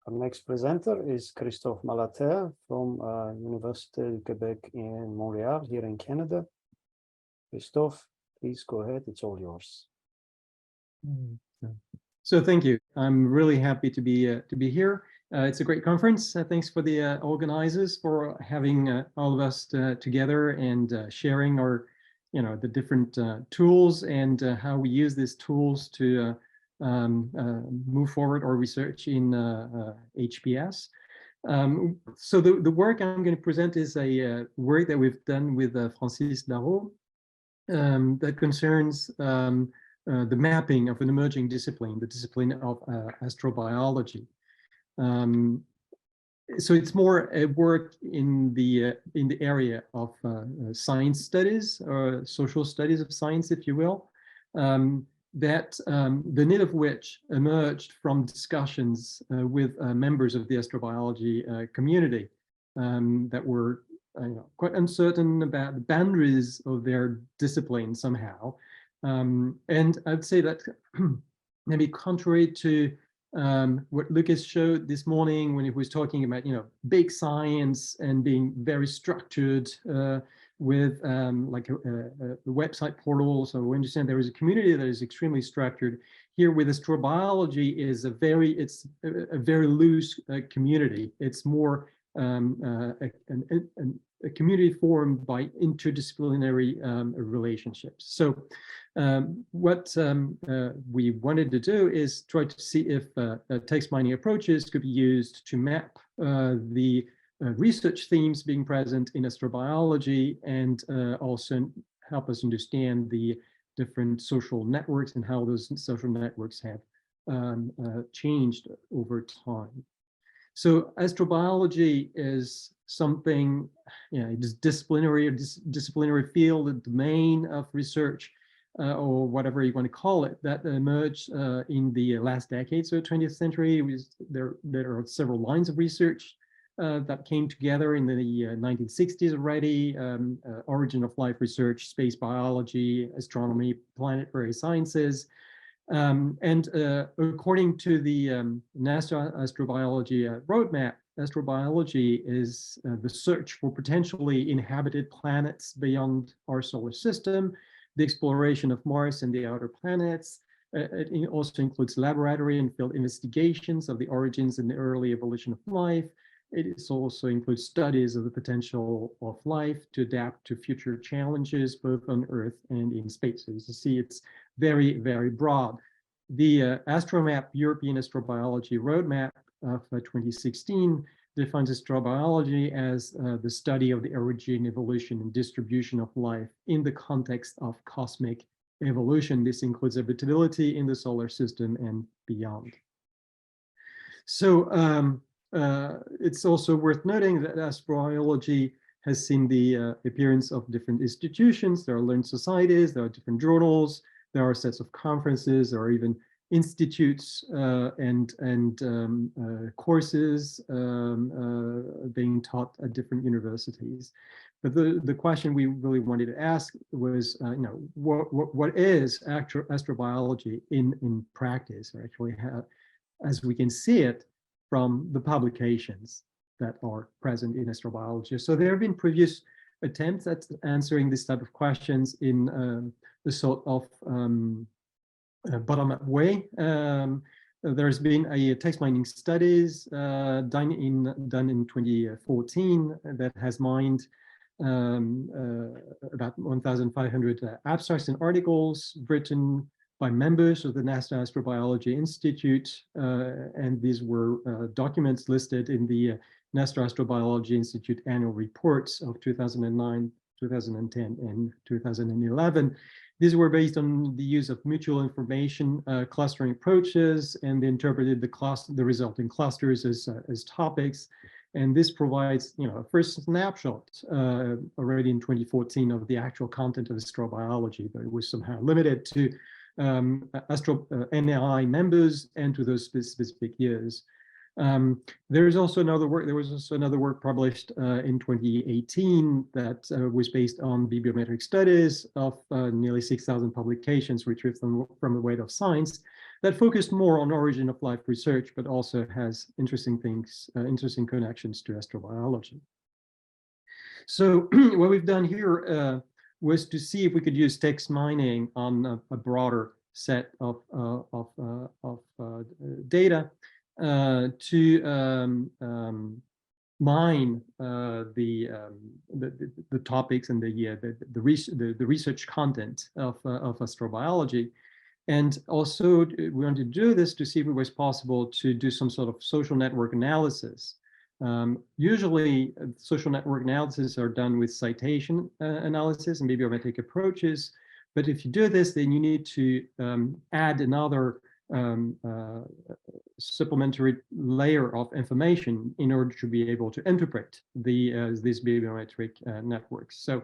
Our next presenter is Christophe Malaterre from Université du Québec in Montreal, here in Canada. Christophe, please go ahead. It's all yours. So thank you. I'm really happy to be here. It's a great conference. Thanks for the organizers for having all of us together and sharing our, the different tools and how we use these tools to move forward our research in HPS. So the work I'm going to present is a work that we've done with Francis Lareau that concerns the mapping of an emerging discipline, the discipline of astrobiology. So it's more a work in the area of science studies or social studies of science, if you will, that the need of which emerged from discussions with members of the astrobiology community that were quite uncertain about the boundaries of their discipline somehow. And I'd say that maybe contrary to what Lucas showed this morning when he was talking about, big science and being very structured with like a website portal. So we understand there is a community that is extremely structured. Here with astrobiology is a very loose community. It's more a community formed by interdisciplinary relationships. So what we wanted to do is try to see if text mining approaches could be used to map the research themes being present in astrobiology and also help us understand the different social networks and how those social networks have changed over time. So astrobiology is something, it is disciplinary field, a domain of research, or whatever you want to call it, that emerged in the last decades of the 20th century. There are several lines of research that came together in the 1960s already, origin of life research, space biology, astronomy, planetary sciences. And according to the NASA astrobiology roadmap, astrobiology is the search for potentially inhabited planets beyond our solar system, the exploration of Mars and the outer planets. It also includes laboratory and field investigations of the origins and the early evolution of life. It also includes studies of the potential of life to adapt to future challenges, both on Earth and in space. So as you see, it's very, very broad. The AstroMap European Astrobiology Roadmap of 2016 defines astrobiology as the study of the origin, evolution, and distribution of life in the context of cosmic evolution. This includes habitability in the solar system and beyond. So it's also worth noting that astrobiology has seen the appearance of different institutions. There are learned societies, there are different journals, there are sets of conferences, there are even institutes and courses being taught at different universities. But the question we really wanted to ask was, what is astrobiology in practice, or actually as we can see it from the publications that are present in astrobiology. So there have been previous attempts at answering this type of questions in the sort of bottom-up way. There's been a text mining studies done in 2014 that has mined about 1,500 abstracts and articles written by members of the NASA Astrobiology Institute, and these were documents listed in the NASA Astrobiology Institute annual reports of 2009, 2010, and 2011. These were based on the use of mutual information clustering approaches, and they interpreted the resulting clusters as topics. And this provides, a first snapshot already in 2014 of the actual content of astrobiology, but it was somehow limited to NAI members and to those specific years. There was also another work published in 2018 that was based on bibliometric studies of nearly 6,000 publications retrieved from the Weight of Science that focused more on origin of life research, but also has interesting connections to astrobiology. So what we've done here was to see if we could use text mining on a broader set of data to mine the topics and the research content of astrobiology. And also we wanted to do this to see if it was possible to do some sort of social network analysis. Usually social network analysis are done with citation analysis and bibliometric approaches. But if you do this, then you need to add another supplementary layer of information in order to be able to interpret these bibliometric networks. So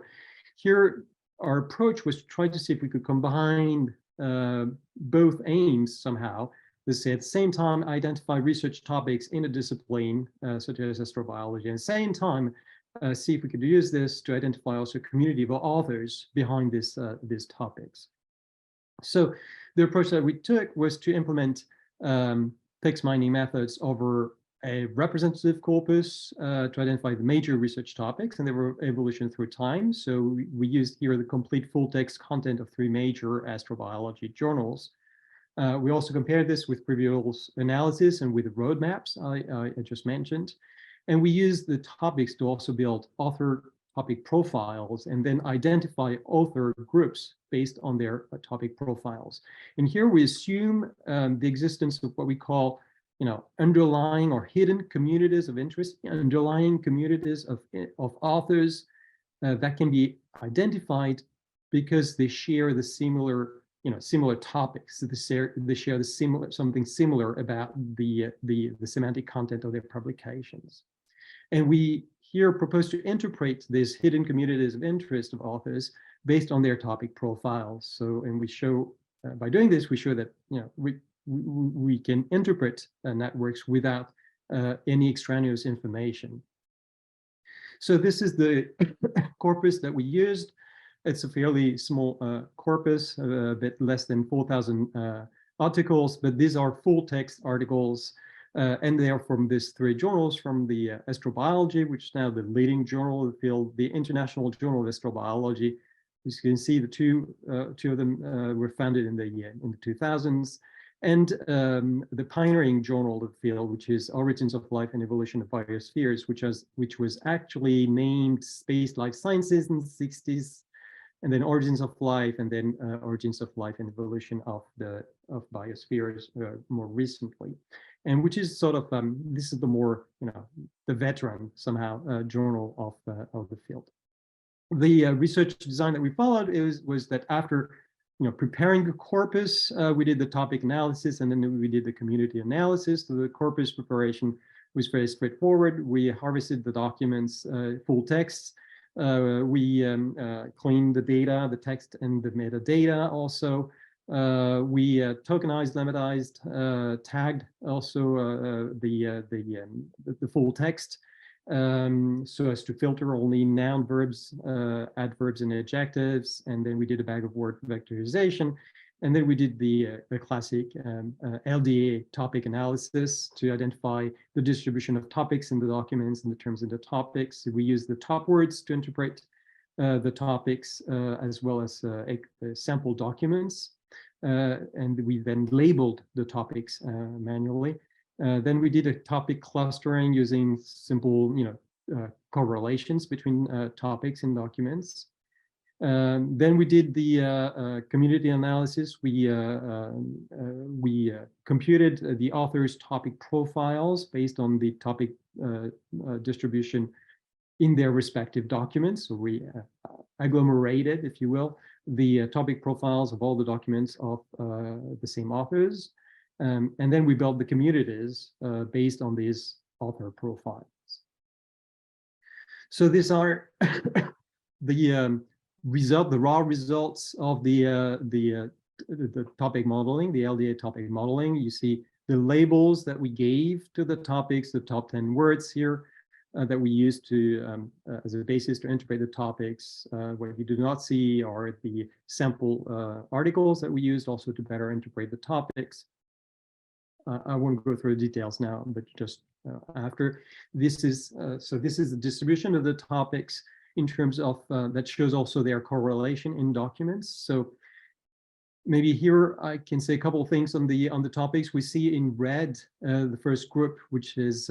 here our approach was to try to see if we could combine both aims somehow. Let's say at the same time identify research topics in a discipline such as astrobiology, and at the same time see if we could use this to identify also a community of authors behind these topics. So the approach that we took was to implement text mining methods over a representative corpus to identify the major research topics and their evolution through time. So we used here the complete full text content of 3 major astrobiology journals. We also compared this with previous analysis and with the roadmaps I just mentioned. And we used the topics to also build author topic profiles and then identify author groups based on their topic profiles. And here we assume the existence of what we call, underlying or hidden communities of interest, underlying communities of authors that can be identified because they share the similar topics. They share something similar about the semantic content of their publications. And we here propose to interpret these hidden communities of interest of authors based on their topic profiles. So, and we show, by doing this, we show that we can interpret networks without any extraneous information. So this is the corpus that we used. It's a fairly small corpus, a bit less than 4,000 articles, but these are full text articles, and they are from these 3 journals, from the Astrobiology, which is now the leading journal of the field, the International Journal of Astrobiology. As you can see, the two of them were founded in the 2000s, and the pioneering journal of the field, which is Origins of Life and Evolution of Biospheres, which was actually named Space Life Sciences in the 60s, and then Origins of Life, and then Origins of Life and Evolution of Biospheres more recently, and which is sort of this is the more the veteran somehow journal of the field. The research design that we followed was that after preparing the corpus, we did the topic analysis, and then we did the community analysis. So the corpus preparation was very straightforward. We harvested the documents, full texts. We cleaned the data, the text and the metadata also. We tokenized, lemmatized, tagged also the full text so as to filter only noun, verbs, adverbs, and adjectives. And then we did a bag of word vectorization. And then we did the classic LDA topic analysis to identify the distribution of topics in the documents and the terms in the topics. We used the top words to interpret the topics as well as sample documents. And we then labeled the topics manually. Then we did a topic clustering using simple correlations between topics in documents. Then we did the community analysis. We computed the author's topic profiles based on the topic distribution in their respective documents. So we agglomerated, if you will, the topic profiles of all the documents of the same authors. And then we built the communities based on these author profiles. So these are the raw results of the topic modeling, the LDA topic modeling. You see the labels that we gave to the topics, the top 10 words here that we used to as a basis to interpret the topics. What you do not see are the sample articles that we used also to better interpret the topics. I won't go through the details now, but just after. This is the distribution of the topics in terms of that shows also their correlation in documents. So maybe here I can say a couple of things on the topics. We see in red the first group, which is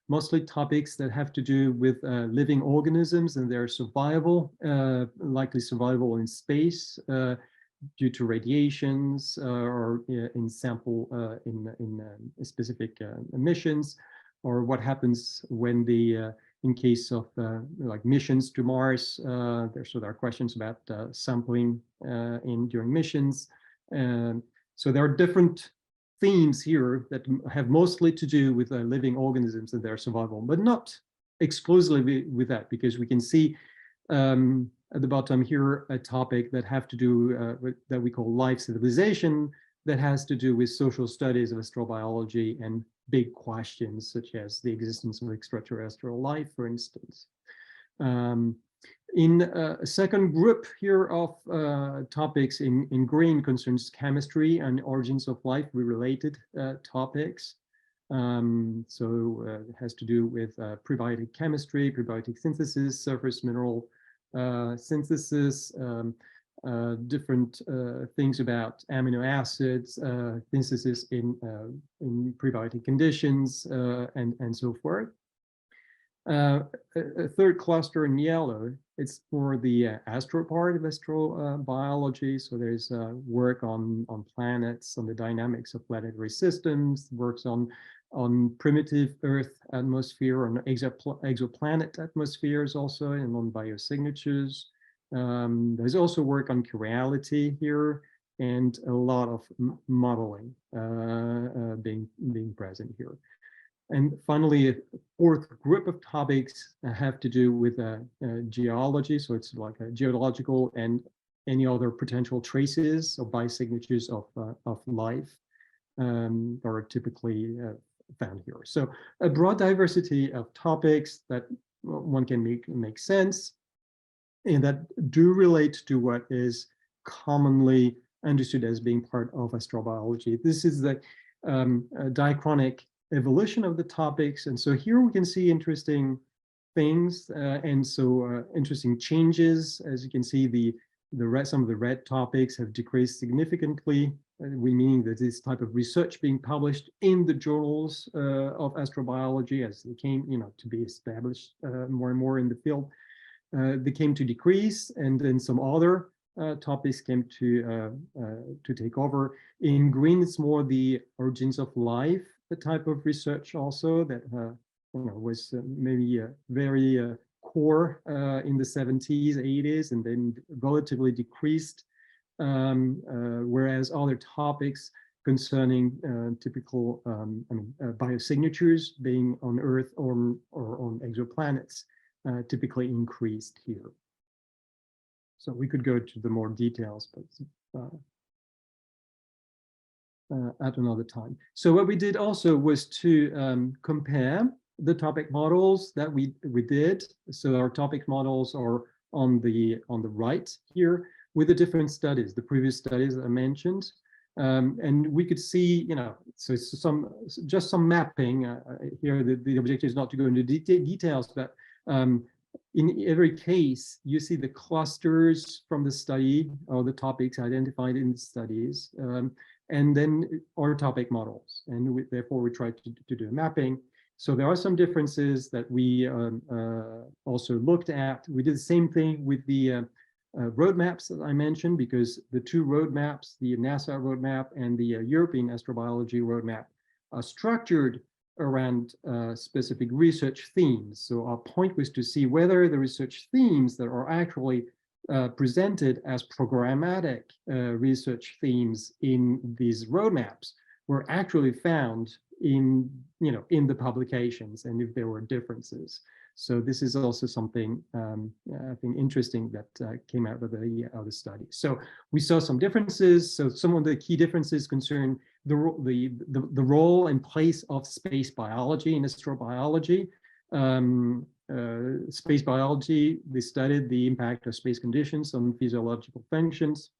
mostly topics that have to do with living organisms and their survival, likely survival in space due to radiations or in sample in specific missions, or what happens when in case of like missions to Mars. There are questions about sampling during missions. So there are different themes here that have mostly to do with living organisms and their survival, but not exclusively with that, because we can see at the bottom here a topic that have to do with that we call life civilization, that has to do with social studies of astrobiology and big questions such as the existence of extraterrestrial life, for instance. In a second group here of topics in green concerns chemistry and origins of life, related topics. It has to do with prebiotic chemistry, prebiotic synthesis, surface mineral synthesis, different things about amino acids, synthesis in prebiotic conditions, and so forth. A third cluster in yellow, it's for the astro part of astrobiology. So there's work on planets, on the dynamics of planetary systems, works on primitive Earth atmosphere, on exoplanet atmospheres also, and on biosignatures. There's also work on chirality here, and a lot of modeling being present here. And finally, a fourth group of topics have to do with geology. So it's like a geological and any other potential traces or biosignatures of life are typically found here. So a broad diversity of topics that one can make sense and that do relate to what is commonly understood as being part of astrobiology. This is the Dichronic Evolution of the topics. And so here we can see interesting things and interesting changes. As you can see, some of the red topics have decreased significantly. Meaning that this type of research being published in the journals of astrobiology as they came, to be established more and more in the field, they came to decrease, and then some other topics came to take over. In green, it's more the origins of life, the type of research also that was maybe very core in the 70s, 80s, and then relatively decreased. Whereas other topics concerning typical biosignatures being on Earth or on exoplanets typically increased here. So we could go to the more details, but at another time. So what we did also was to compare the topic models that we did. So our topic models are on the right here, with the different studies, the previous studies that I mentioned. And we could see, so it's just some mapping here. The objective is not to go into details, but in every case, you see the clusters from the study or the topics identified in the studies, and then our topic models. And therefore, we try to do a mapping. So there are some differences that we also looked at. We did the same thing with the roadmaps that I mentioned, because the two roadmaps, the NASA roadmap and the European astrobiology roadmap, are structured around specific research themes. So our point was to see whether the research themes that are actually presented as programmatic research themes in these roadmaps were actually found in the publications, and if there were differences. So this is also something I think interesting that came out of the study. So we saw some differences. So some of the key differences concern the role and place of space biology and astrobiology. Space biology, they studied the impact of space conditions on physiological functions,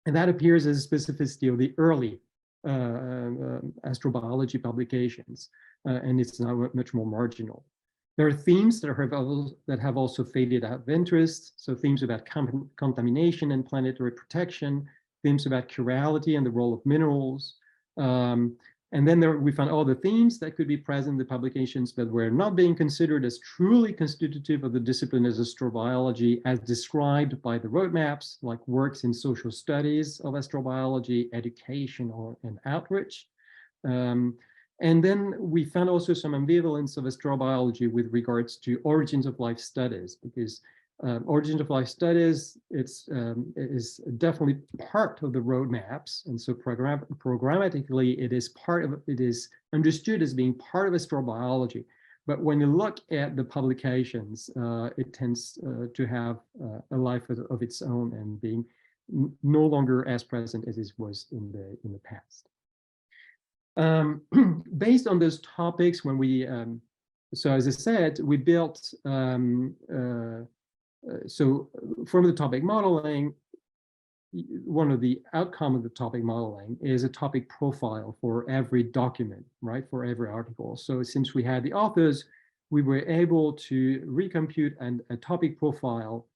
and that appears as a specificity of the early astrobiology publications, and it's now much more marginal. There are themes that have also faded out of interest. So themes about contamination and planetary protection, themes about chirality and the role of minerals. And then we found all the themes that could be present in the publications that were not being considered as truly constitutive of the discipline as astrobiology as described by the roadmaps, like works in social studies of astrobiology, education, and outreach. And then we found also some ambivalence of astrobiology with regards to origins of life studies, because origins of life studies, is definitely part of the roadmaps, and so programmatically it is understood as being part of astrobiology. But when you look at the publications, it tends to have a life of its own and being no longer as present as it was in the past. Based on those topics, when we so as I said, we built so from the topic modeling, one of the outcome of the topic modeling is a topic profile for every document, right, for every article. So since we had the authors, we were able to recompute a topic profile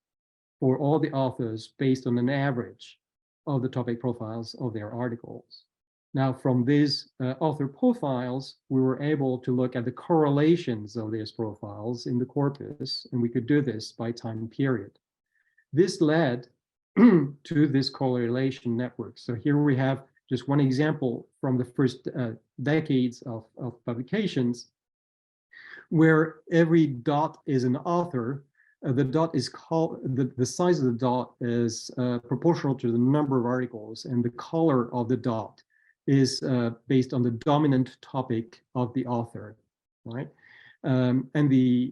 for all the authors based on an average of the topic profiles of their articles. Now, from these author profiles, we were able to look at the correlations of these profiles in the corpus, and we could do this by time period. This led to this correlation network. So here we have just one example from the first decades of publications, where every dot is an author. The dot is called, the size of the dot is proportional to the number of articles, and the color of the dot is based on the dominant topic of the author, right? And the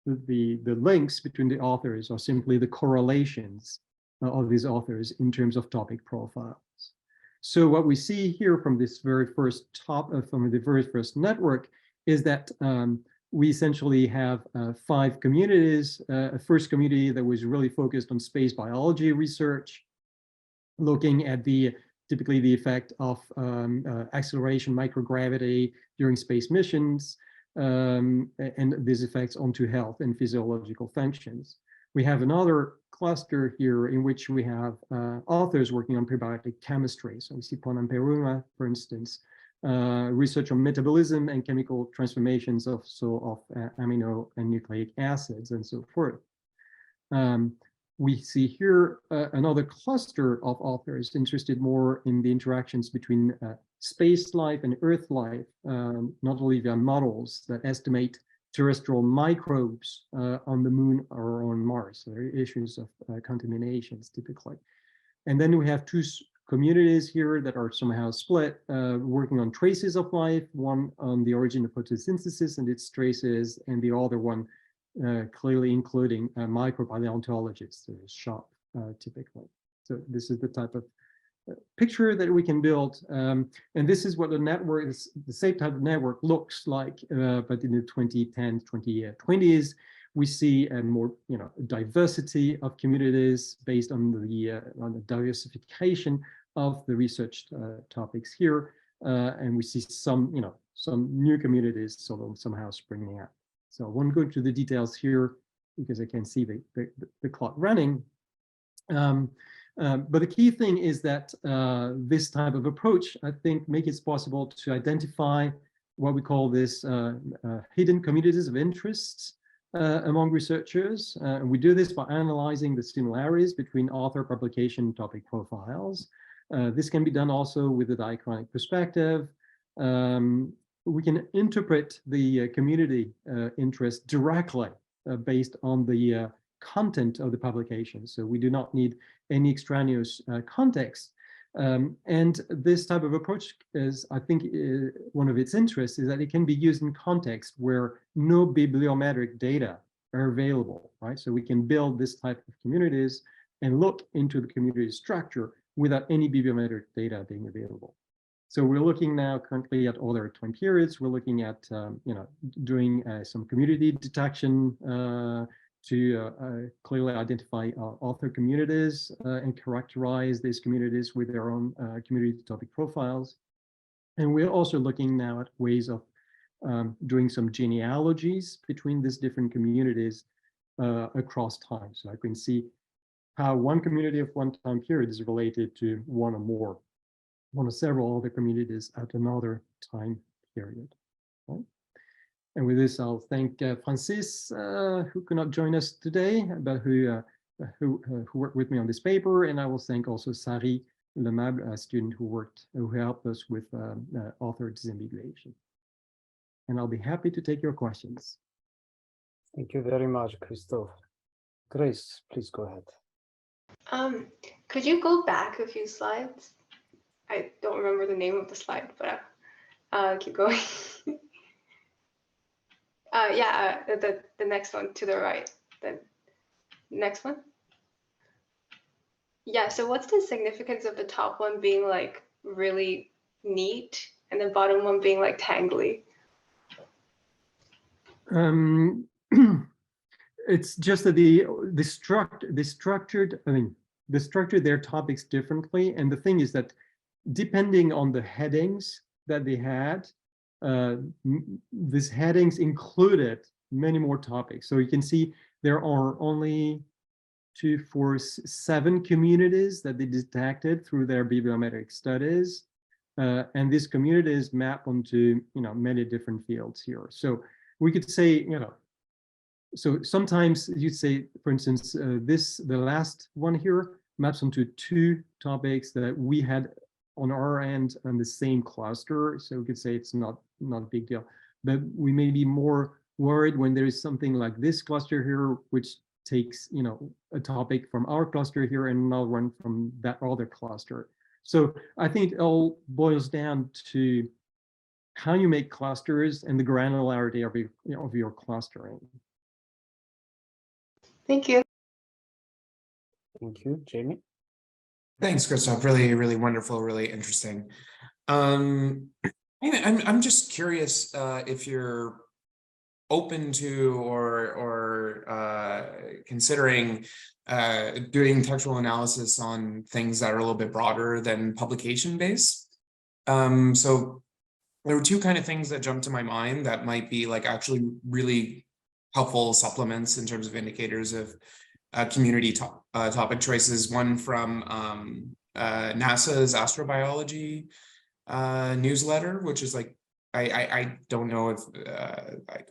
links between the authors are simply the correlations of these authors in terms of topic profiles. So what we see here from this very first from the very first network is that we essentially have 5 communities. A first community that was really focused on space biology research, looking at typically the effect of acceleration, microgravity during space missions, and these effects onto health and physiological functions. We have another cluster here in which we have authors working on prebiotic chemistry. So we see Ponamperuma, for instance, research on metabolism and chemical transformations of amino and nucleic acids and so forth. We see here another cluster of authors interested more in the interactions between space life and Earth life, not only via models that estimate terrestrial microbes on the moon or on Mars. So there are issues of contaminations typically. And then we have 2 communities here that are somehow split, working on traces of life, one on the origin of photosynthesis and its traces, and the other one clearly including micropaleontologists, SHOP typically. So this is the type of picture that we can build, and this is what the network is, the same type of network looks like, but in the 2010s, 2020s, we see a more diversity of communities based on the diversification of the research topics here, and we see some new communities sort of somehow springing up. So I won't go into the details here because I can see the clock running. But the key thing is that this type of approach, I think, makes it possible to identify what we call this hidden communities of interest among researchers. And we do this by analyzing the similarities between author, publication, and topic profiles. This can be done also with the diachronic perspective. We can interpret the community interest directly based on the content of the publication. So we do not need any extraneous context. And this type of approach is, I think, one of its interests is that it can be used in context where no bibliometric data are available, right? So we can build this type of communities and look into the community structure without any bibliometric data being available. So we're looking now currently at other time periods. We're looking at doing some community detection to clearly identify author communities and characterize these communities with their own community topic profiles. And we're also looking now at ways of doing some genealogies between these different communities across time. So I can see how one community of one time period is related to one or several other communities at another time period. Right? And with this, I'll thank Francis, who could not join us today, but who worked with me on this paper, and I will thank also Sari Lemable, a student who helped us with author disambiguation. And I'll be happy to take your questions. Thank you very much, Christophe. Grace, please go ahead. Could you go back a few slides? I don't remember the name of the slide, but keep going. The next one to the right. The next one. Yeah, so what's the significance of the top one being like really neat and the bottom one being like tangly? It's just that they structured their topics differently, and the thing is that depending on the headings that they had, these headings included many more topics. So you can see there are only 2, 4, 7 communities that they detected through their bibliometric studies, and these communities map onto many different fields here. So we could say so sometimes you'd say, for instance, the last one here maps onto 2 topics that we had on our end on the same cluster. So we could say it's not a big deal, but we may be more worried when there is something like this cluster here, which takes a topic from our cluster here and another one from that other cluster. So I think it all boils down to how you make clusters and the granularity of your clustering. Thank you. Thank you, Jamie. Thanks, Christophe. Really, really wonderful, really interesting. I'm just curious if you're open to or considering doing textual analysis on things that are a little bit broader than publication based. So there were 2 kind of things that jumped to my mind that might be like actually really helpful supplements in terms of indicators of community topic choices. One from NASA's astrobiology newsletter, which is like, I don't know if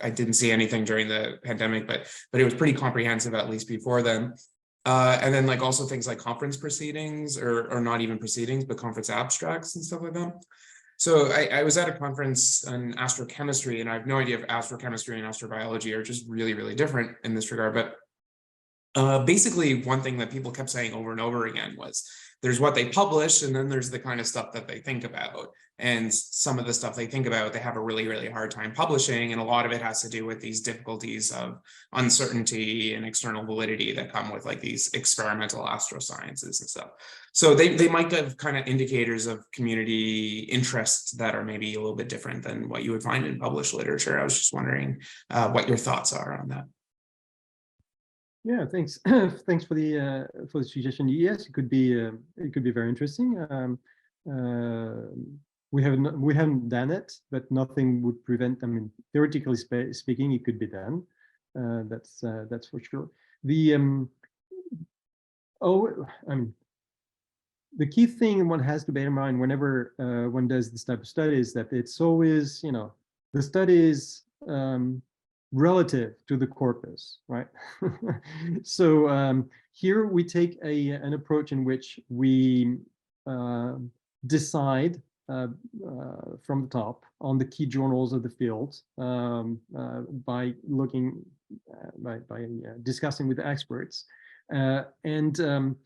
I didn't see anything during the pandemic, but it was pretty comprehensive, at least before then. And then like also things like conference proceedings or not even proceedings, but conference abstracts and stuff like that. So I was at a conference on astrochemistry, and I have no idea if astrochemistry and astrobiology are just really, really different in this regard. But basically, one thing that people kept saying over and over again was there's what they publish, and then there's the kind of stuff that they think about. And some of the stuff they think about, they have a really, really hard time publishing. And a lot of it has to do with these difficulties of uncertainty and external validity that come with like these experimental astrosciences and stuff. So they might have kind of indicators of community interests that are maybe a little bit different than what you would find in published literature. I was just wondering what your thoughts are on that. Yeah, thanks. Thanks for the suggestion. Yes, it could be very interesting. We haven't done it, but nothing would prevent. I mean, theoretically speaking, it could be done. That's for sure. The the key thing one has to bear in mind whenever one does this type of study is that it's always the study is relative to the corpus, right? So here we take an approach in which we decide from the top on the key journals of the field by looking by discussing with the experts, and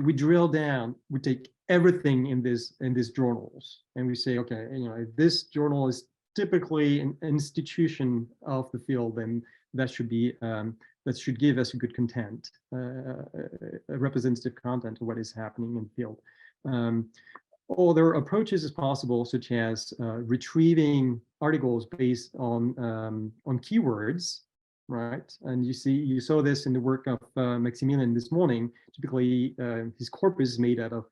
we drill down. We take everything in these journals, and we say, okay, if this journal is typically an institution of the field, then that should be that should give us a good content, a representative content of what is happening in the field. other approaches is possible, such as retrieving articles based on keywords, right? And you saw this in the work of Maximilian this morning. Typically, his corpus is made out of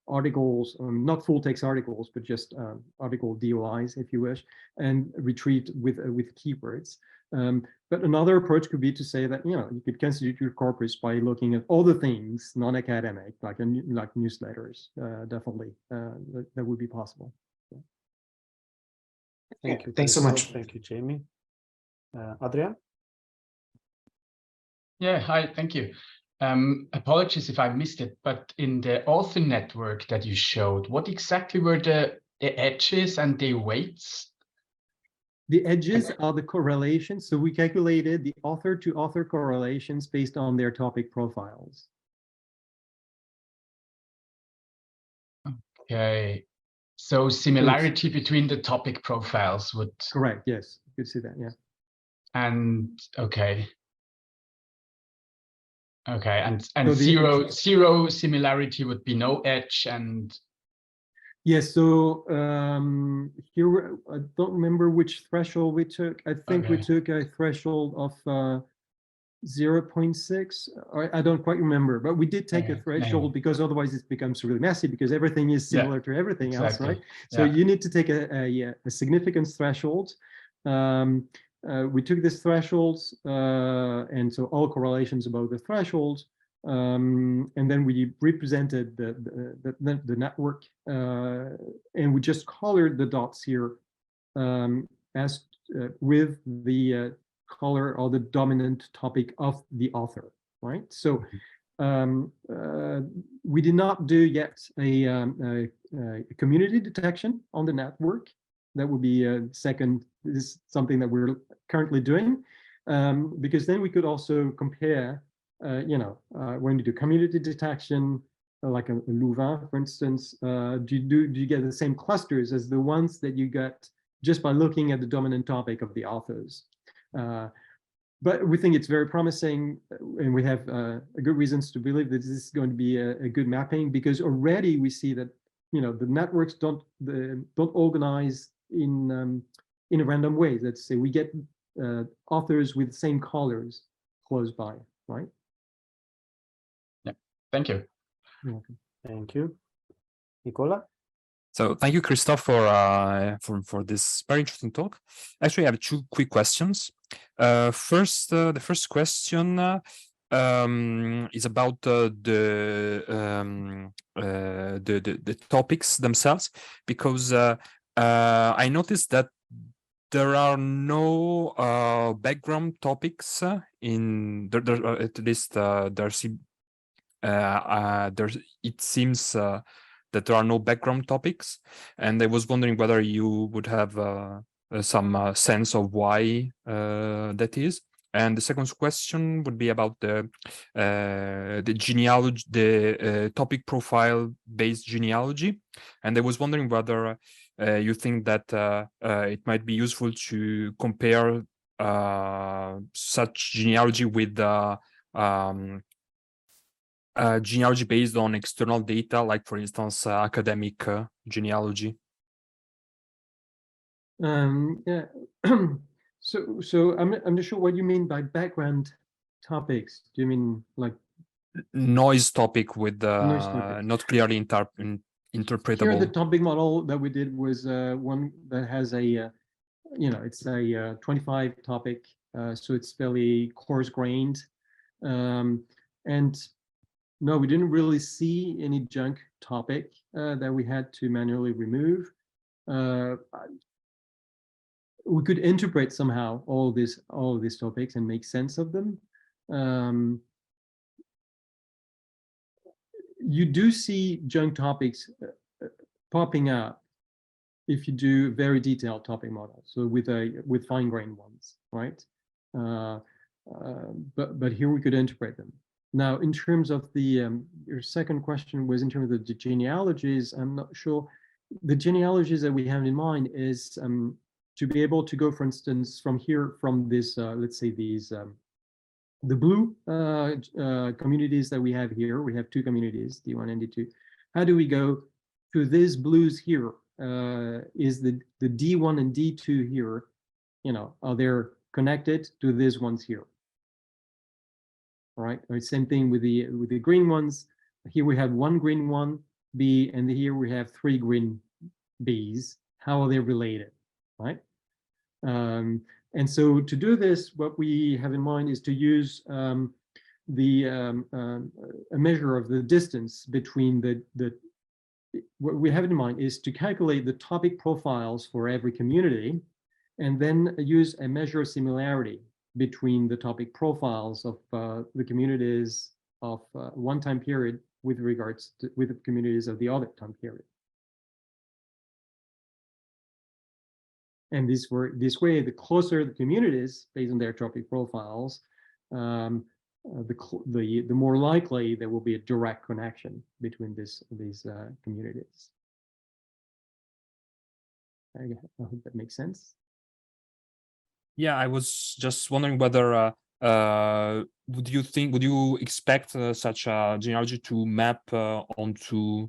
articles, not full text articles, but just article DOIs, if you wish, and retrieved with keywords. But another approach could be to say that, you could constitute your corpus by looking at other things, non-academic, like newsletters. Definitely, that would be possible. Thank you. Thanks so much. Thank you, Jamie. Adrian? Yeah, hi, thank you. Apologies if I missed it, but in the author network that you showed, what exactly were the edges and the weights? The edges are the correlations. So we calculated the author-to-author correlations based on their topic profiles. Okay. So similarity between the topic profiles would... Correct, yes. You could see that, yeah. And, okay. Okay, and So zero similarity would be no edge, and... Yes, so here, I don't remember which threshold we took. I think we took a threshold of 0.6. I don't quite remember, but we did take a threshold because otherwise it becomes really messy because everything is similar to everything else, right? So you need to take a significance threshold. We took this threshold, and so all correlations above the threshold. And then we represented the network, and we just colored the dots here as with the color or the dominant topic of the author, right? So we did not do yet a community detection on the network. That would be a second. This is something that we're currently doing, because then we could also compare. When you do community detection, like a Louvain, for instance, do you get the same clusters as the ones that you get just by looking at the dominant topic of the authors? But we think it's very promising, and we have good reasons to believe that this is going to be a good mapping, because already we see that the networks don't organize in a random way. Let's say we get authors with the same colors close by, right? Thank you. You're welcome. Thank you. Nicola? So thank you, Christophe, for this very interesting talk. Actually, I have two quick questions. The first question is about the topics themselves, because I noticed that there are no background topics in there. At least it seems that there are no background topics, and I was wondering whether you would have some sense of why that is. And the second question would be about the genealogy, the topic profile based genealogy, and I was wondering whether you think that it might be useful to compare such genealogy with genealogy based on external data, like for instance academic genealogy. Yeah. So I'm not sure what you mean by background topics. Do you mean like noise topic with noise topic? Not clearly interpretable? Here, the topic model that we did was one that has a it's a 25 topic, so it's fairly coarse-grained, and no, we didn't really see any junk topic that we had to manually remove. We could interpret somehow all of these topics and make sense of them. You do see junk topics popping up if you do very detailed topic models, so with fine-grained ones, right? But here we could interpret them. Now, in terms of the your second question was in terms of the genealogies. I'm not sure. The genealogies that we have in mind is to be able to go, for instance, from this, let's say these, the blue communities that we have here. We have two communities, D1 and D2. How do we go to these blues here, is the D1 and D2 here, are they connected to these ones here? All right, or same thing with the green ones. Here we have one green one B, and here we have three green Bs. How are they related, right? And so to do this, what we have in mind is to use a measure of the distance between what we have in mind is to calculate the topic profiles for every community, and then use a measure of similarity between the topic profiles of the communities of one time period with regards to the communities of the other time period. And this way, the closer the communities based on their topic profiles, the more likely there will be a direct connection between these communities. I hope that makes sense. Yeah, I was just wondering whether would you expect such a genealogy to map onto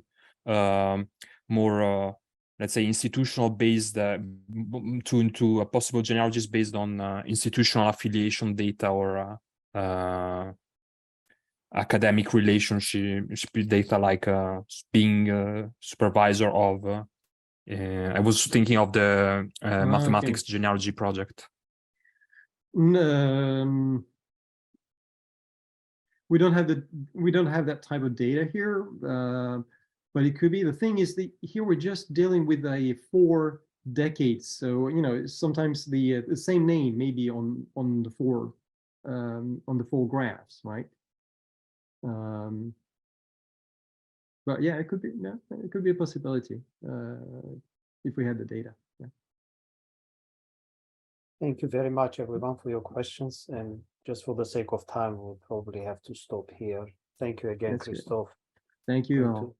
more let's say institutional based to a possible genealogies based on institutional affiliation data or academic relationship data, like being supervisor of I was thinking of the mathematics genealogy project. We don't have that type of data here, but it could be. The thing is that here we're just dealing with 4 decades, so sometimes the same name may be on the four graphs, right? But yeah, it could be a possibility if we had the data. Yeah. Thank you very much, everyone, for your questions. And just for the sake of time, we'll probably have to stop here. Thank you again, That's good. Christophe. Thank you all.